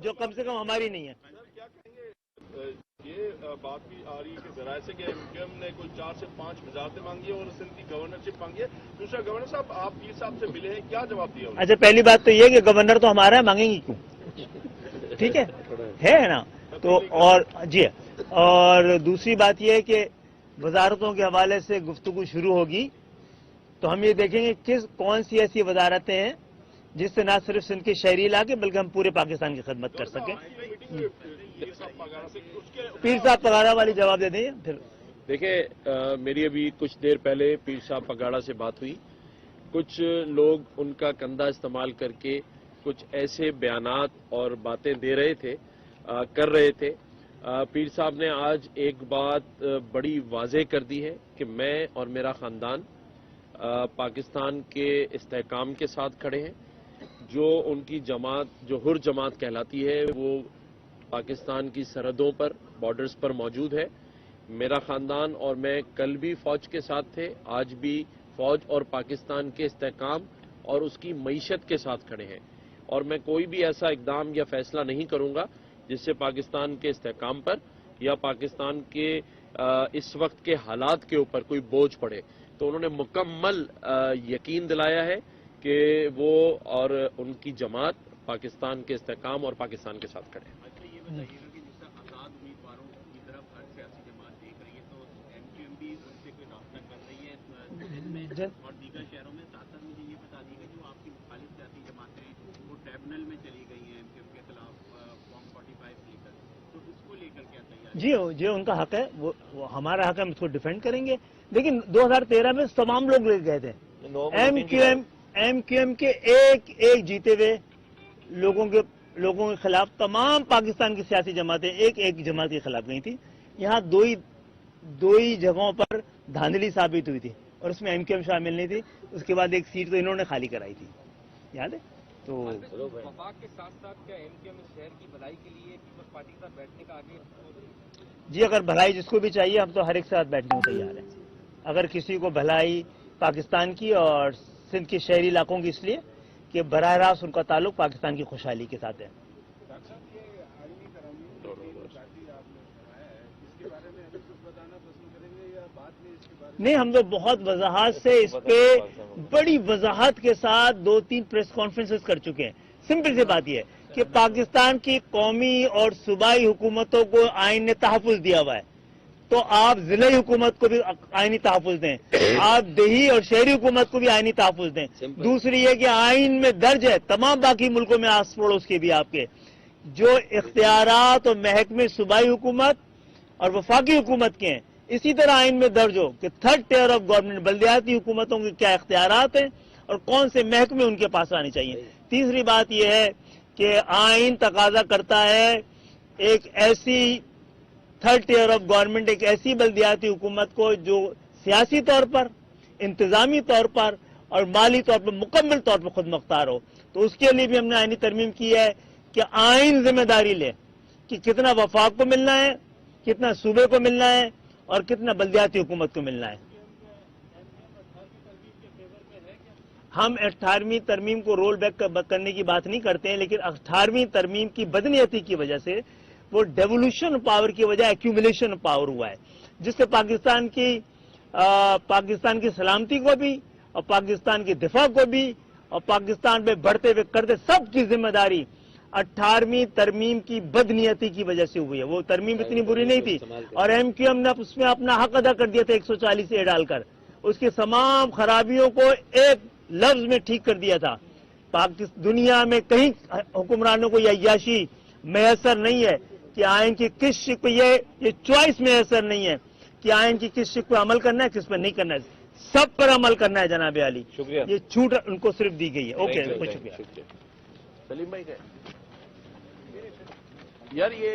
جو کم سے کم ہماری نہیں ہے. یہ بات بھی آ رہی ہے کہ ذرائع سے کہ MQM نے کوئی 4 سے 5 وزارتیں مانگی ہیں اور سندھ کی گورنرشپ مانگی ہے. دوسرا گورنر صاحب آپ پیر صاحب سے ملے ہیں, کیا جواب دیا؟ اچھا, پہلی بات تو یہ کہ گورنر تو ہمارا ہے, مانگیں گی کیوں؟ ٹھیک ہے نا. تو اور جی, اور دوسری بات یہ ہے کہ وزارتوں کے حوالے سے گفتگو شروع ہوگی تو ہم یہ دیکھیں گے کون سی ایسی وزارتیں ہیں جس سے نہ صرف سندھ کے شہری علاقے بلکہ ہم پورے پاکستان کی خدمت کر سکیں. پیر صاحب پگاڑا والی جواب دے دیں پھر. دیکھیں, میری ابھی کچھ دیر پہلے پیر صاحب پگاڑا سے بات ہوئی. کچھ لوگ ان کا کندھا استعمال کر کے کچھ ایسے بیانات اور باتیں دے رہے تھے, کر رہے تھے. پیر صاحب نے آج ایک بات بڑی واضح کر دی ہے کہ میں اور میرا خاندان پاکستان کے استحکام کے ساتھ کھڑے ہیں. جو ان کی جماعت, جو حر جماعت کہلاتی ہے, وہ پاکستان کی سرحدوں پر, بارڈرز پر موجود ہے. میرا خاندان اور میں کل بھی فوج کے ساتھ تھے, آج بھی فوج اور پاکستان کے استحکام اور اس کی معیشت کے ساتھ کھڑے ہیں. اور میں کوئی بھی ایسا اقدام یا فیصلہ نہیں کروں گا جس سے پاکستان کے استحکام پر یا پاکستان کے اس وقت کے حالات کے اوپر کوئی بوجھ پڑے. تو انہوں نے مکمل یقین دلایا ہے کہ وہ اور ان کی جماعت پاکستان کے استحکام اور پاکستان کے ساتھ کھڑے ہیں. اور دیگر شہروں میں ساتھ ساتھ مجھے یہ بتا دیجیے جو آپ کی مخالف سیاسی جماعتیں وہ ٹریبونل میں چلی گئی ہیں MQM کے خلاف فارم 45 لے کر, تو اس کو لے کر کیا تیاری؟ جی ان کا حق ہے, وہ ہمارا حق ہے, ہم اس کو ڈیفینڈ کریں گے. لیکن 2013 میں تمام لوگ لے گئے تھے. MQM کے ایک جیتے ہوئے لوگوں کے خلاف تمام پاکستان کی سیاسی جماعتیں ایک جماعت کے خلاف گئی تھی. یہاں دو ہی جگہوں پر دھاندلی ثابت ہوئی تھی اور اس میں MQM شامل نہیں تھی. اس کے بعد ایک سیٹ تو انہوں نے خالی کرائی تھی, یاد ہے. تو وفاق کے ساتھ ساتھ کیا MQM اس شہر کی بھلائی کے لیے پیپلز پارٹی کے ساتھ بیٹھنے کا آگے؟ جی, اگر بھلائی جس کو بھی چاہیے ہم تو ہر ایک ساتھ بیٹھنے کو تیار ہیں. اگر کسی کو بھلائی پاکستان کی اور سندھ کے شہری علاقوں کی اس لیے کہ براہ راست ان کا تعلق پاکستان کی خوشحالی کے ساتھ ہے. نہیں, ہم تو بہت وضاحت سے اس پہ بڑی وضاحت کے ساتھ 2-3 پریس کانفرنسز کر چکے ہیں. سمپل سی بات یہ ہے کہ پاکستان کی قومی اور صوبائی حکومتوں کو آئین نے تحفظ دیا ہوا ہے, تو آپ ضلعی حکومت کو بھی آئینی تحفظ دیں, آپ دیہی اور شہری حکومت کو بھی آئینی تحفظ دیں. دوسری یہ کہ آئین میں درج ہے تمام باقی ملکوں میں آس پڑوس کے بھی آپ کے جو اختیارات اور محکمے صوبائی حکومت اور وفاقی حکومت کے ہیں, اسی طرح آئین میں درج ہو کہ 3rd ٹیئر آف گورنمنٹ بلدیاتی حکومتوں کے کیا اختیارات ہیں اور کون سے محکمے ان کے پاس آنے چاہیے. تیسری بات یہ ہے کہ آئین تقاضا کرتا ہے ایک ایسی 3rd ٹیئر آف گورنمنٹ, ایک ایسی بلدیاتی حکومت کو جو سیاسی طور پر, انتظامی طور پر اور مالی طور پر مکمل طور پر خود مختار ہو. تو اس کے لیے بھی ہم نے آئینی ترمیم کی ہے کہ آئین ذمہ داری لے کہ کتنا وفاق کو ملنا ہے, کتنا صوبے کو ملنا ہے اور کتنا بلدیاتی حکومت کو ملنا ہے. ہم 18ویں ترمیم کو رول بیک کرنے کی بات نہیں کرتے ہیں, لیکن 18ویں ترمیم کی بدنیتی کی وجہ سے وہ ڈیولوشن پاور کی وجہ ایکیومولیشن پاور ہوا ہے, جس سے پاکستان کی سلامتی کو بھی اور پاکستان کی دفاع کو بھی اور پاکستان پہ بڑھتے ہوئے کرتے سب کی ذمہ داری 18ویں ترمیم کی بدنیتی کی وجہ سے ہوئی ہے. وہ ترمیم اتنی بری نہیں تھی اور MQM نے اس میں اپنا حق ادا کر دیا تھا 140 ڈال کر, اس کی تمام خرابیوں کو ایک لفظ میں ٹھیک کر دیا تھا. دنیا میں کہیں حکمرانوں کو یہ عیاشی میسر نہیں ہے کہ آئین کی کس شق پہ یہ چوائس میسر نہیں ہے کہ آئین کی کس شق پہ عمل کرنا ہے, کس پہ نہیں کرنا ہے. سب پر عمل کرنا ہے جناب عالی. یہ چھوٹ ان کو صرف دی گئی ہے. اوکے, بہت شکریہ. سلیم بھائی یار یہ